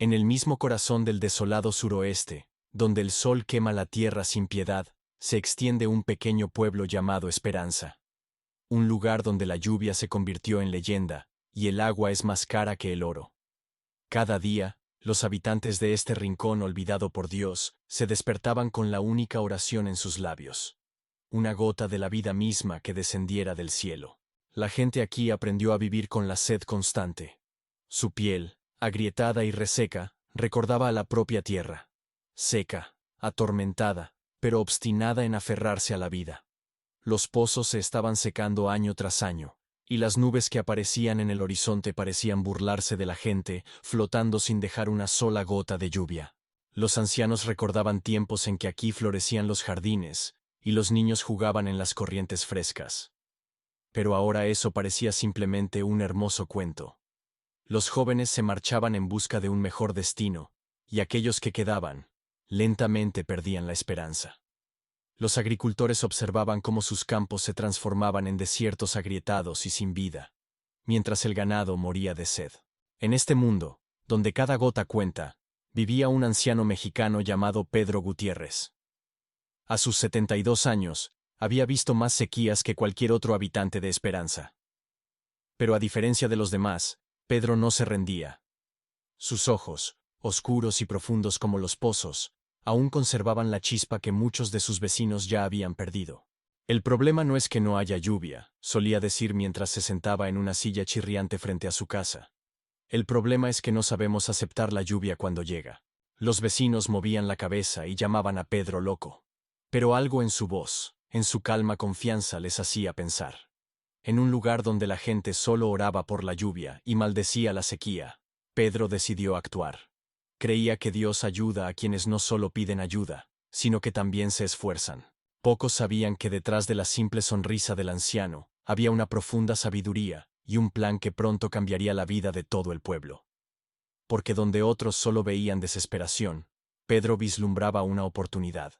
En el mismo corazón del desolado suroeste, donde el sol quema la tierra sin piedad, se extiende un pequeño pueblo llamado Esperanza. Un lugar donde la lluvia se convirtió en leyenda, y el agua es más cara que el oro. Cada día, los habitantes de este rincón olvidado por Dios se despertaban con la única oración en sus labios: una gota de la vida misma que descendiera del cielo. La gente aquí aprendió a vivir con la sed constante. Su piel, agrietada y reseca, recordaba a la propia tierra, seca, atormentada, pero obstinada en aferrarse a la vida. Los pozos se estaban secando año tras año, y las nubes que aparecían en el horizonte parecían burlarse de la gente, flotando sin dejar una sola gota de lluvia. Los ancianos recordaban tiempos en que aquí florecían los jardines, y los niños jugaban en las corrientes frescas. Pero ahora eso parecía simplemente un hermoso cuento. Los jóvenes se marchaban en busca de un mejor destino, y aquellos que quedaban, lentamente perdían la esperanza. Los agricultores observaban cómo sus campos se transformaban en desiertos agrietados y sin vida, mientras el ganado moría de sed. En este mundo, donde cada gota cuenta, vivía un anciano mexicano llamado Pedro Gutiérrez. A sus 72 años, había visto más sequías que cualquier otro habitante de Esperanza. Pero a diferencia de los demás, Pedro no se rendía. Sus ojos, oscuros y profundos como los pozos, aún conservaban la chispa que muchos de sus vecinos ya habían perdido. El problema no es que no haya lluvia, solía decir mientras se sentaba en una silla chirriante frente a su casa. El problema es que no sabemos aceptar la lluvia cuando llega. Los vecinos movían la cabeza y llamaban a Pedro loco. Pero algo en su voz, en su calma confianza les hacía pensar. En un lugar donde la gente solo oraba por la lluvia y maldecía la sequía, Pedro decidió actuar. Creía que Dios ayuda a quienes no solo piden ayuda, sino que también se esfuerzan. Pocos sabían que detrás de la simple sonrisa del anciano había una profunda sabiduría y un plan que pronto cambiaría la vida de todo el pueblo. Porque donde otros solo veían desesperación, Pedro vislumbraba una oportunidad.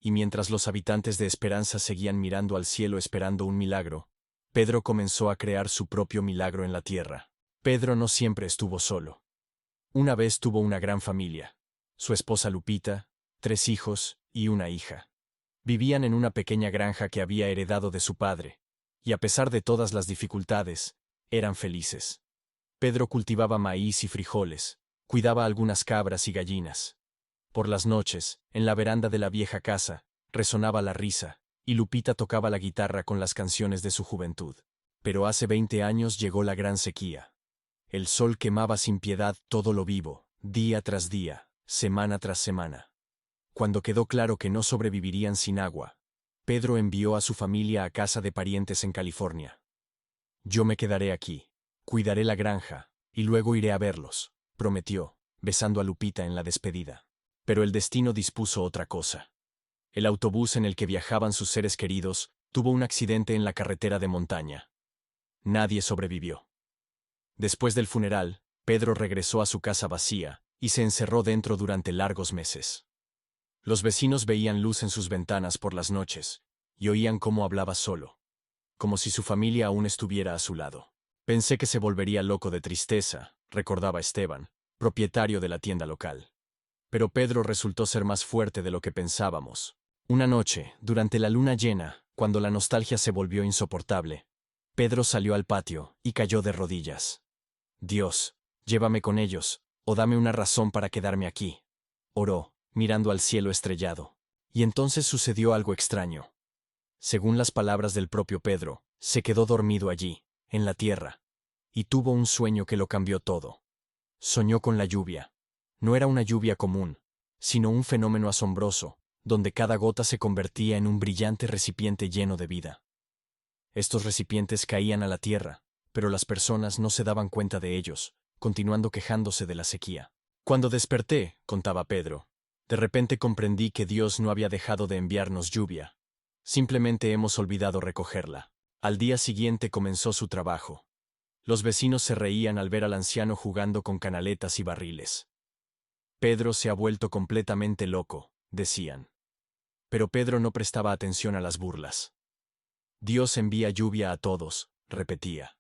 Y mientras los habitantes de Esperanza seguían mirando al cielo esperando un milagro, Pedro comenzó a crear su propio milagro en la tierra. Pedro no siempre estuvo solo. Una vez tuvo una gran familia: su esposa Lupita, 3 hijos y una hija. Vivían en una pequeña granja que había heredado de su padre, y a pesar de todas las dificultades, eran felices. Pedro cultivaba maíz y frijoles, cuidaba algunas cabras y gallinas. Por las noches, en la veranda de la vieja casa, resonaba la risa, y Lupita tocaba la guitarra con las canciones de su juventud. Pero hace 20 años llegó la gran sequía. El sol quemaba sin piedad todo lo vivo, día tras día, semana tras semana. Cuando quedó claro que no sobrevivirían sin agua, Pedro envió a su familia a casa de parientes en California. «Yo me quedaré aquí, cuidaré la granja, y luego iré a verlos», prometió, besando a Lupita en la despedida. Pero el destino dispuso otra cosa. El autobús en el que viajaban sus seres queridos tuvo un accidente en la carretera de montaña. Nadie sobrevivió. Después del funeral, Pedro regresó a su casa vacía y se encerró dentro durante largos meses. Los vecinos veían luz en sus ventanas por las noches y oían cómo hablaba solo, como si su familia aún estuviera a su lado. «Pensé que se volvería loco de tristeza», recordaba Esteban, propietario de la tienda local. Pero Pedro resultó ser más fuerte de lo que pensábamos. Una noche, durante la luna llena, cuando la nostalgia se volvió insoportable, Pedro salió al patio y cayó de rodillas. «Dios, llévame con ellos, o dame una razón para quedarme aquí», oró, mirando al cielo estrellado. Y entonces sucedió algo extraño. Según las palabras del propio Pedro, se quedó dormido allí, en la tierra, y tuvo un sueño que lo cambió todo. Soñó con la lluvia. No era una lluvia común, sino un fenómeno asombroso, donde cada gota se convertía en un brillante recipiente lleno de vida. Estos recipientes caían a la tierra, pero las personas no se daban cuenta de ellos, continuando quejándose de la sequía. «Cuando desperté», contaba Pedro, «de repente comprendí que Dios no había dejado de enviarnos lluvia. Simplemente hemos olvidado recogerla». Al día siguiente comenzó su trabajo. Los vecinos se reían al ver al anciano jugando con canaletas y barriles. «Pedro se ha vuelto completamente loco», decían. Pero Pedro no prestaba atención a las burlas. «Dios envía lluvia a todos», repetía.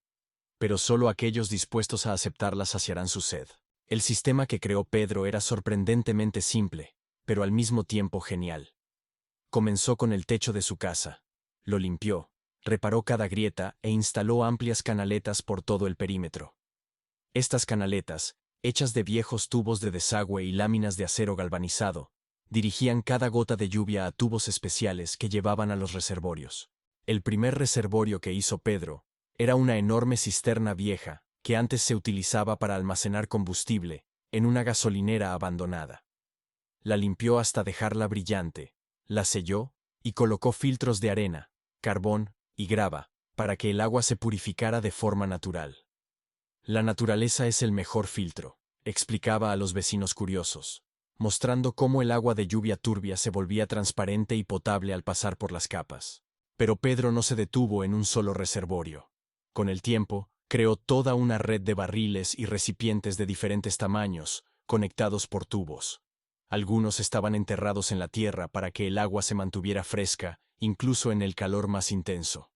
«Pero solo aquellos dispuestos a aceptarla saciarán su sed». El sistema que creó Pedro era sorprendentemente simple, pero al mismo tiempo genial. Comenzó con el techo de su casa. Lo limpió, reparó cada grieta e instaló amplias canaletas por todo el perímetro. Estas canaletas, hechas de viejos tubos de desagüe y láminas de acero galvanizado, dirigían cada gota de lluvia a tubos especiales que llevaban a los reservorios. El primer reservorio que hizo Pedro era una enorme cisterna vieja que antes se utilizaba para almacenar combustible en una gasolinera abandonada. La limpió hasta dejarla brillante, la selló y colocó filtros de arena, carbón y grava para que el agua se purificara de forma natural. La naturaleza es el mejor filtro, explicaba a los vecinos curiosos, mostrando cómo el agua de lluvia turbia se volvía transparente y potable al pasar por las capas. Pero Pedro no se detuvo en un solo reservorio. Con el tiempo, creó toda una red de barriles y recipientes de diferentes tamaños, conectados por tubos. Algunos estaban enterrados en la tierra para que el agua se mantuviera fresca, incluso en el calor más intenso.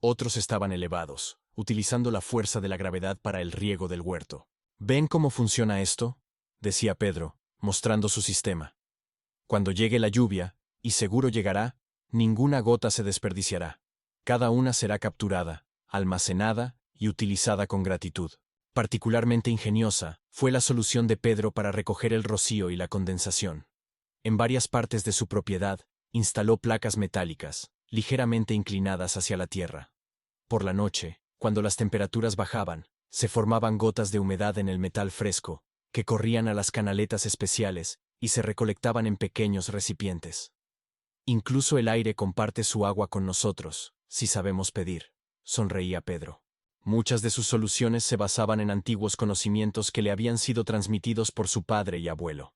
Otros estaban elevados, utilizando la fuerza de la gravedad para el riego del huerto. ¿Ven cómo funciona esto?, decía Pedro, mostrando su sistema. Cuando llegue la lluvia, y seguro llegará, ninguna gota se desperdiciará. Cada una será capturada, almacenada y utilizada con gratitud. Particularmente ingeniosa fue la solución de Pedro para recoger el rocío y la condensación. En varias partes de su propiedad, instaló placas metálicas, ligeramente inclinadas hacia la tierra. Por la noche, cuando las temperaturas bajaban, se formaban gotas de humedad en el metal fresco, que corrían a las canaletas especiales y se recolectaban en pequeños recipientes. Incluso el aire comparte su agua con nosotros, si sabemos pedir, sonreía Pedro. Muchas de sus soluciones se basaban en antiguos conocimientos que le habían sido transmitidos por su padre y abuelo.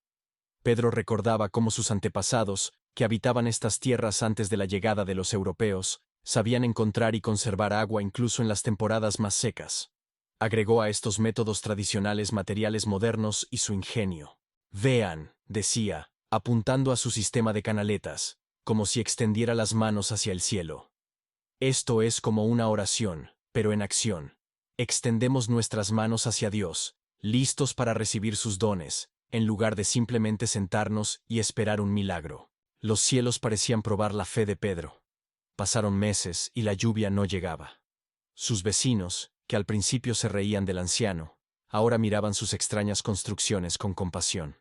Pedro recordaba cómo sus antepasados, que habitaban estas tierras antes de la llegada de los europeos, sabían encontrar y conservar agua incluso en las temporadas más secas. Agregó a estos métodos tradicionales materiales modernos y su ingenio. Vean, decía, apuntando a su sistema de canaletas, como si extendiera las manos hacia el cielo. Esto es como una oración, pero en acción. Extendemos nuestras manos hacia Dios, listos para recibir sus dones, en lugar de simplemente sentarnos y esperar un milagro. Los cielos parecían probar la fe de Pedro. Pasaron meses y la lluvia no llegaba. Sus vecinos, que al principio se reían del anciano, ahora miraban sus extrañas construcciones con compasión.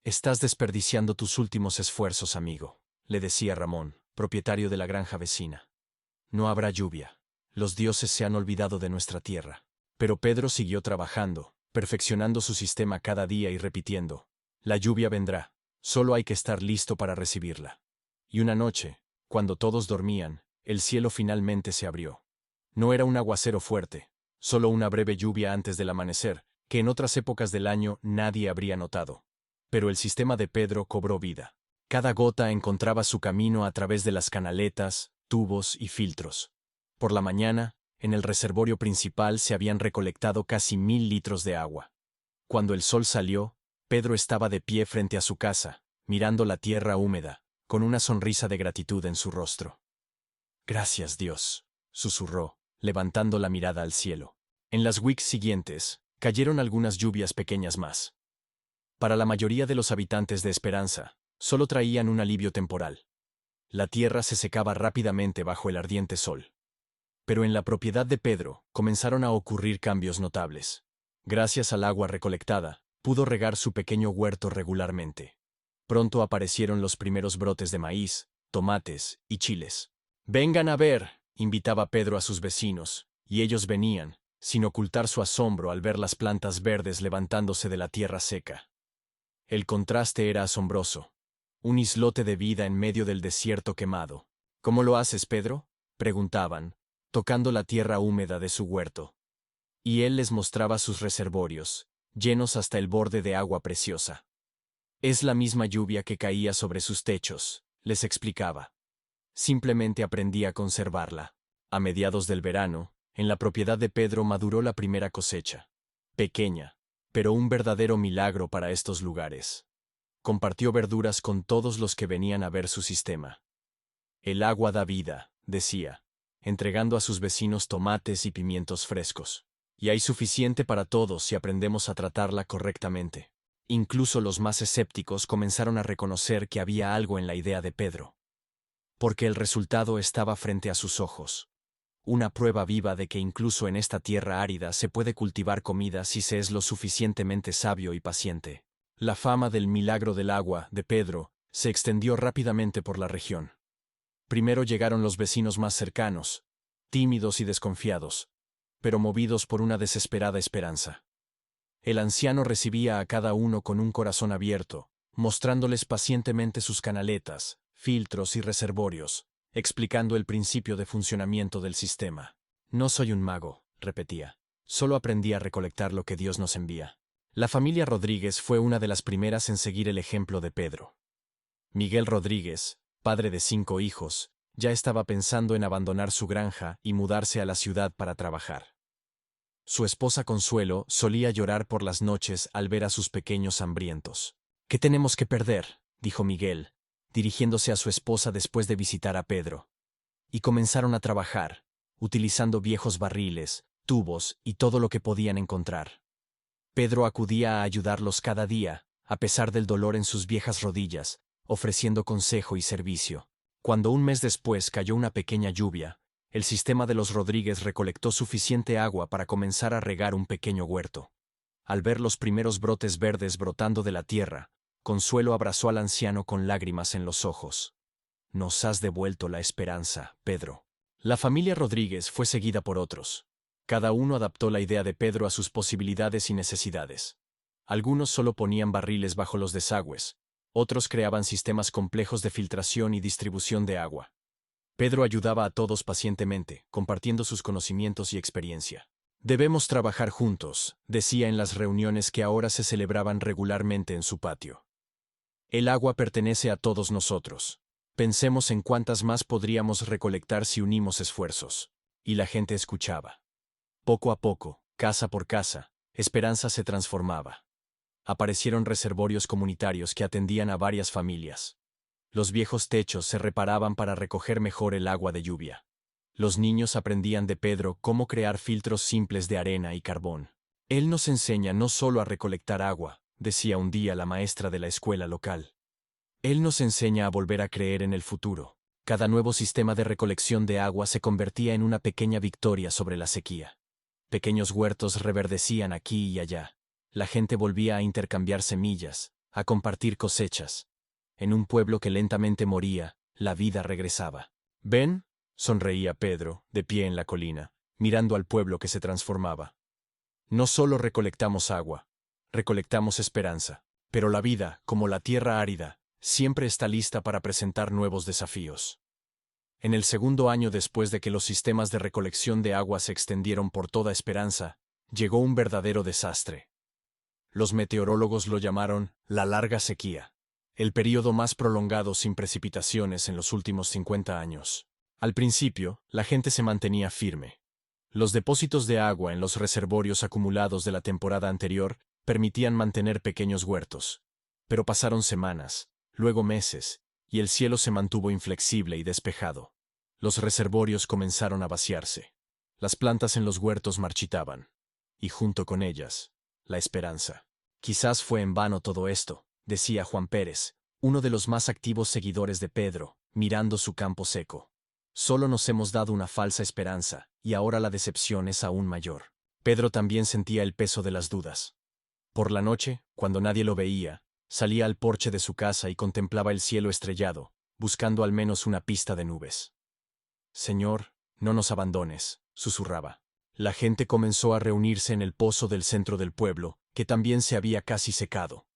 «Estás desperdiciando tus últimos esfuerzos, amigo», le decía Ramón, propietario de la granja vecina. «No habrá lluvia. Los dioses se han olvidado de nuestra tierra». Pero Pedro siguió trabajando, perfeccionando su sistema cada día y repitiendo: «La lluvia vendrá, solo hay que estar listo para recibirla». Y una noche, cuando todos dormían, el cielo finalmente se abrió. No era un aguacero fuerte, solo una breve lluvia antes del amanecer, que en otras épocas del año nadie habría notado. Pero el sistema de Pedro cobró vida. Cada gota encontraba su camino a través de las canaletas, tubos y filtros. Por la mañana, en el reservorio principal se habían recolectado casi 1000 litros de agua. Cuando el sol salió, Pedro estaba de pie frente a su casa, mirando la tierra húmeda, con una sonrisa de gratitud en su rostro. «Gracias, Dios», susurró, levantando la mirada al cielo. En las weeks siguientes, cayeron algunas lluvias pequeñas más. Para la mayoría de los habitantes de Esperanza, solo traían un alivio temporal. La tierra se secaba rápidamente bajo el ardiente sol. Pero en la propiedad de Pedro comenzaron a ocurrir cambios notables. Gracias al agua recolectada, pudo regar su pequeño huerto regularmente. Pronto aparecieron los primeros brotes de maíz, tomates y chiles. «Vengan a ver», invitaba Pedro a sus vecinos, y ellos venían, sin ocultar su asombro al ver las plantas verdes levantándose de la tierra seca. El contraste era asombroso. Un islote de vida en medio del desierto quemado. «¿Cómo lo haces, Pedro?», preguntaban, tocando la tierra húmeda de su huerto. Y él les mostraba sus reservorios, llenos hasta el borde de agua preciosa. «Es la misma lluvia que caía sobre sus techos», les explicaba. Simplemente aprendí a conservarla. A mediados del verano, en la propiedad de Pedro maduró la primera cosecha. Pequeña, pero un verdadero milagro para estos lugares. Compartió verduras con todos los que venían a ver su sistema. «El agua da vida», decía, entregando a sus vecinos tomates y pimientos frescos. Y hay suficiente para todos si aprendemos a tratarla correctamente. Incluso los más escépticos comenzaron a reconocer que había algo en la idea de Pedro. Porque el resultado estaba frente a sus ojos. Una prueba viva de que incluso en esta tierra árida se puede cultivar comida si se es lo suficientemente sabio y paciente. La fama del milagro del agua, de Pedro, se extendió rápidamente por la región. Primero llegaron los vecinos más cercanos, tímidos y desconfiados, pero movidos por una desesperada esperanza. El anciano recibía a cada uno con un corazón abierto, mostrándoles pacientemente sus canaletas, filtros y reservorios, explicando el principio de funcionamiento del sistema. No soy un mago, repetía. Solo aprendí a recolectar lo que Dios nos envía. La familia Rodríguez fue una de las primeras en seguir el ejemplo de Pedro. Miguel Rodríguez, padre de 5 hijos, ya estaba pensando en abandonar su granja y mudarse a la ciudad para trabajar. Su esposa Consuelo solía llorar por las noches al ver a sus pequeños hambrientos. «¿Qué tenemos que perder?», dijo Miguel, dirigiéndose a su esposa después de visitar a Pedro. Y comenzaron a trabajar, utilizando viejos barriles, tubos y todo lo que podían encontrar. Pedro acudía a ayudarlos cada día, a pesar del dolor en sus viejas rodillas, ofreciendo consejo y servicio. Cuando un mes después cayó una pequeña lluvia, el sistema de los Rodríguez recolectó suficiente agua para comenzar a regar un pequeño huerto. Al ver los primeros brotes verdes brotando de la tierra, Consuelo abrazó al anciano con lágrimas en los ojos. «Nos has devuelto la esperanza, Pedro». La familia Rodríguez fue seguida por otros. Cada uno adaptó la idea de Pedro a sus posibilidades y necesidades. Algunos solo ponían barriles bajo los desagües, otros creaban sistemas complejos de filtración y distribución de agua. Pedro ayudaba a todos pacientemente, compartiendo sus conocimientos y experiencia. «Debemos trabajar juntos», decía en las reuniones que ahora se celebraban regularmente en su patio. «El agua pertenece a todos nosotros. Pensemos en cuántas más podríamos recolectar si unimos esfuerzos». Y la gente escuchaba. Poco a poco, casa por casa, Esperanza se transformaba. Aparecieron reservorios comunitarios que atendían a varias familias. Los viejos techos se reparaban para recoger mejor el agua de lluvia. Los niños aprendían de Pedro cómo crear filtros simples de arena y carbón. «Él nos enseña no solo a recolectar agua», decía un día la maestra de la escuela local. «Él nos enseña a volver a creer en el futuro». Cada nuevo sistema de recolección de agua se convertía en una pequeña victoria sobre la sequía. Pequeños huertos reverdecían aquí y allá. La gente volvía a intercambiar semillas, a compartir cosechas. En un pueblo que lentamente moría, la vida regresaba. «¿Ven?», sonreía Pedro, de pie en la colina, mirando al pueblo que se transformaba. «No solo recolectamos agua, recolectamos esperanza. Pero la vida, como la tierra árida, siempre está lista para presentar nuevos desafíos». En el segundo año después de que los sistemas de recolección de agua se extendieron por toda Esperanza, llegó un verdadero desastre. Los meteorólogos lo llamaron la larga sequía, el período más prolongado sin precipitaciones en los últimos 50 años. Al principio, la gente se mantenía firme. Los depósitos de agua en los reservorios acumulados de la temporada anterior permitían mantener pequeños huertos. Pero pasaron semanas, luego meses, y el cielo se mantuvo inflexible y despejado. Los reservorios comenzaron a vaciarse. Las plantas en los huertos marchitaban. Y junto con ellas, la esperanza. «Quizás fue en vano todo esto», decía Juan Pérez, uno de los más activos seguidores de Pedro, mirando su campo seco. «Solo nos hemos dado una falsa esperanza, y ahora la decepción es aún mayor». Pedro también sentía el peso de las dudas. Por la noche, cuando nadie lo veía, salía al porche de su casa y contemplaba el cielo estrellado, buscando al menos una pista de nubes. «Señor, no nos abandones», susurraba. La gente comenzó a reunirse en el pozo del centro del pueblo, que también se había casi secado.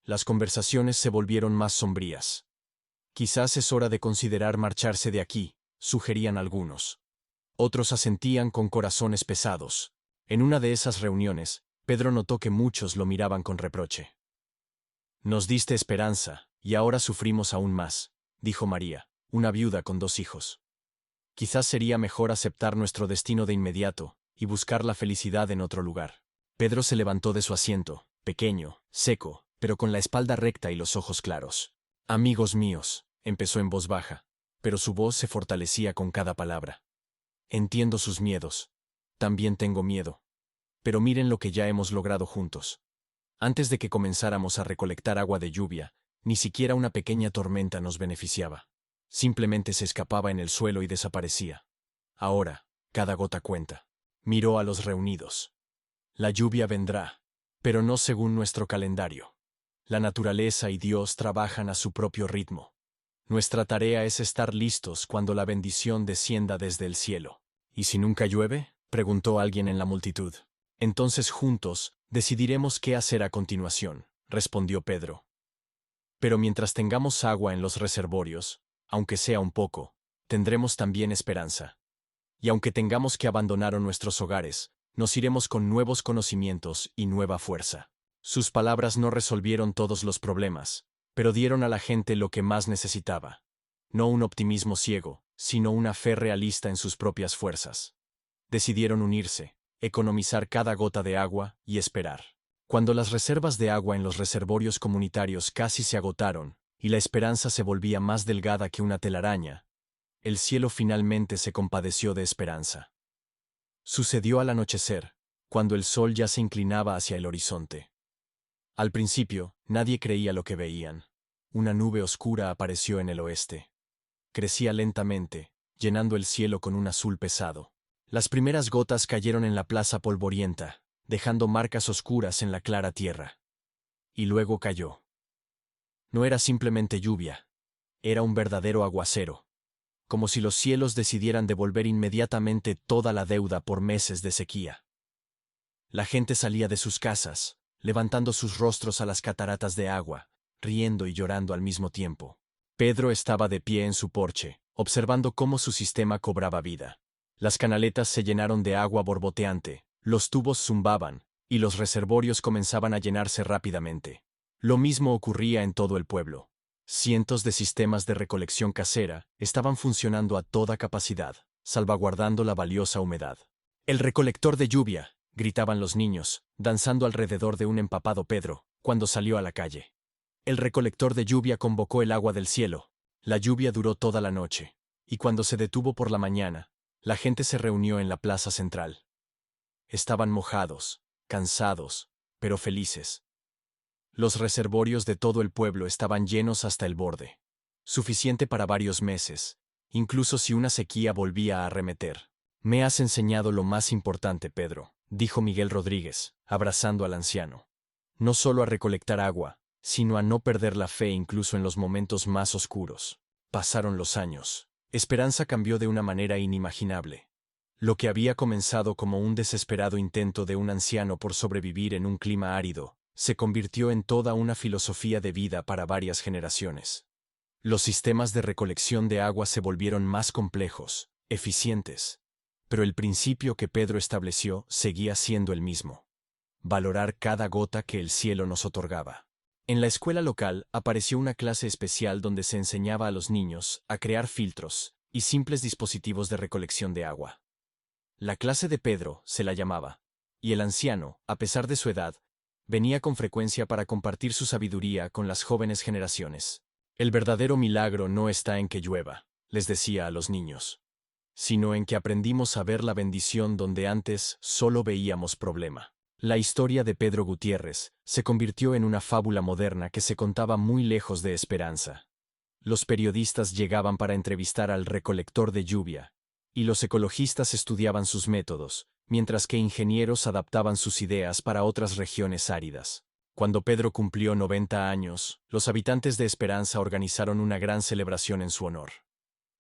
Las conversaciones se volvieron más sombrías. «Quizás es hora de considerar marcharse de aquí», sugerían algunos. Otros asentían con corazones pesados. En una de esas reuniones, Pedro notó que muchos lo miraban con reproche. «Nos diste esperanza, y ahora sufrimos aún más», dijo María, una viuda con 2 hijos. «Quizás sería mejor aceptar nuestro destino de inmediato y buscar la felicidad en otro lugar». Pedro se levantó de su asiento, pequeño, seco, pero con la espalda recta y los ojos claros. «Amigos míos», empezó en voz baja, pero su voz se fortalecía con cada palabra. «Entiendo sus miedos. También tengo miedo. pero miren lo que ya hemos logrado juntos. Antes de que comenzáramos a recolectar agua de lluvia, ni siquiera una pequeña tormenta nos beneficiaba. Simplemente se escapaba en el suelo y desaparecía. Ahora, cada gota cuenta. Miró a los reunidos. La lluvia vendrá, pero no según nuestro calendario. La naturaleza y Dios trabajan a su propio ritmo. Nuestra tarea es estar listos cuando la bendición descienda desde el cielo. ¿Y si nunca llueve?, preguntó alguien en la multitud. Entonces juntos decidiremos qué hacer a continuación, respondió Pedro. Pero mientras tengamos agua en los reservorios, aunque sea un poco, tendremos también esperanza. Y aunque tengamos que abandonar nuestros hogares, nos iremos con nuevos conocimientos y nueva fuerza. Sus palabras no resolvieron todos los problemas, pero dieron a la gente lo que más necesitaba. No un optimismo ciego, sino una fe realista en sus propias fuerzas. Decidieron unirse, economizar cada gota de agua y esperar. Cuando las reservas de agua en los reservorios comunitarios casi se agotaron, y la esperanza se volvía más delgada que una telaraña, el cielo finalmente se compadeció de Esperanza. Sucedió al anochecer, cuando el sol ya se inclinaba hacia el horizonte. Al principio, nadie creía lo que veían. Una nube oscura apareció en el oeste. Crecía lentamente, llenando el cielo con un azul pesado. Las primeras gotas cayeron en la plaza polvorienta, dejando marcas oscuras en la clara tierra. Y luego cayó. No era simplemente lluvia, era un verdadero aguacero. Como si los cielos decidieran devolver inmediatamente toda la deuda por meses de sequía. La gente salía de sus casas, levantando sus rostros a las cataratas de agua, riendo y llorando al mismo tiempo. Pedro estaba de pie en su porche, observando cómo su sistema cobraba vida. Las canaletas se llenaron de agua borboteante, los tubos zumbaban, y los reservorios comenzaban a llenarse rápidamente. Lo mismo ocurría en todo el pueblo. Cientos de sistemas de recolección casera estaban funcionando a toda capacidad, salvaguardando la valiosa humedad. «El recolector de lluvia», gritaban los niños, danzando alrededor de un empapado Pedro, cuando salió a la calle. El recolector de lluvia convocó el agua del cielo. La lluvia duró toda la noche, y cuando se detuvo por la mañana, la gente se reunió en la plaza central. Estaban mojados, cansados, pero felices. Los reservorios de todo el pueblo estaban llenos hasta el borde. Suficiente para varios meses, incluso si una sequía volvía a arremeter. «Me has enseñado lo más importante, Pedro», dijo Miguel Rodríguez, abrazando al anciano. «No solo a recolectar agua, sino a no perder la fe incluso en los momentos más oscuros». Pasaron los años. Esperanza cambió de una manera inimaginable. Lo que había comenzado como un desesperado intento de un anciano por sobrevivir en un clima árido, se convirtió en toda una filosofía de vida para varias generaciones. Los sistemas de recolección de agua se volvieron más complejos, eficientes, pero el principio que Pedro estableció seguía siendo el mismo: valorar cada gota que el cielo nos otorgaba. En la escuela local apareció una clase especial donde se enseñaba a los niños a crear filtros y simples dispositivos de recolección de agua. La clase de Pedro se la llamaba, y el anciano, a pesar de su edad, venía con frecuencia para compartir su sabiduría con las jóvenes generaciones. «El verdadero milagro no está en que llueva», les decía a los niños, sino en que aprendimos a ver la bendición donde antes solo veíamos problema. La historia de Pedro Gutiérrez se convirtió en una fábula moderna que se contaba muy lejos de Esperanza. Los periodistas llegaban para entrevistar al recolector de lluvia, y los ecologistas estudiaban sus métodos, mientras que ingenieros adaptaban sus ideas para otras regiones áridas. Cuando Pedro cumplió 90 años, los habitantes de Esperanza organizaron una gran celebración en su honor.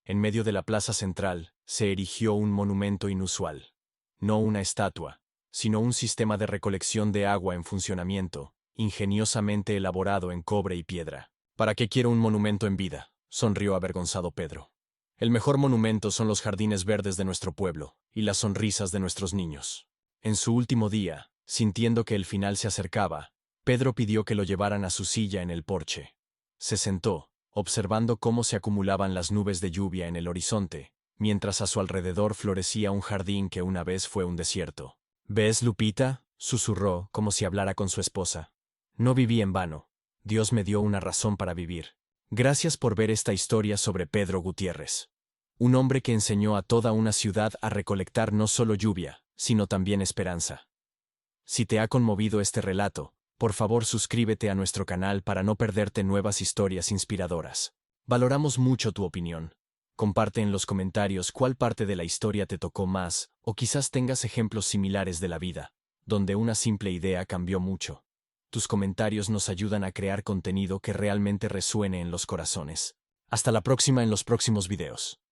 En medio de la plaza central se erigió un monumento inusual. No una estatua, sino un sistema de recolección de agua en funcionamiento, ingeniosamente elaborado en cobre y piedra. «¿Para qué quiero un monumento en vida?», sonrió avergonzado Pedro. «El mejor monumento son los jardines verdes de nuestro pueblo y las sonrisas de nuestros niños». En su último día, sintiendo que el final se acercaba, Pedro pidió que lo llevaran a su silla en el porche. Se sentó, observando cómo se acumulaban las nubes de lluvia en el horizonte, mientras a su alrededor florecía un jardín que una vez fue un desierto. «¿Ves, Lupita?», susurró, como si hablara con su esposa. «No viví en vano. Dios me dio una razón para vivir. Gracias por ver esta historia sobre Pedro Gutiérrez. Un hombre que enseñó a toda una ciudad a recolectar no solo lluvia, sino también esperanza». Si te ha conmovido este relato, por favor suscríbete a nuestro canal para no perderte nuevas historias inspiradoras. Valoramos mucho tu opinión. Comparte en los comentarios cuál parte de la historia te tocó más, o quizás tengas ejemplos similares de la vida, donde una simple idea cambió mucho. Tus comentarios nos ayudan a crear contenido que realmente resuene en los corazones. Hasta la próxima en los próximos videos.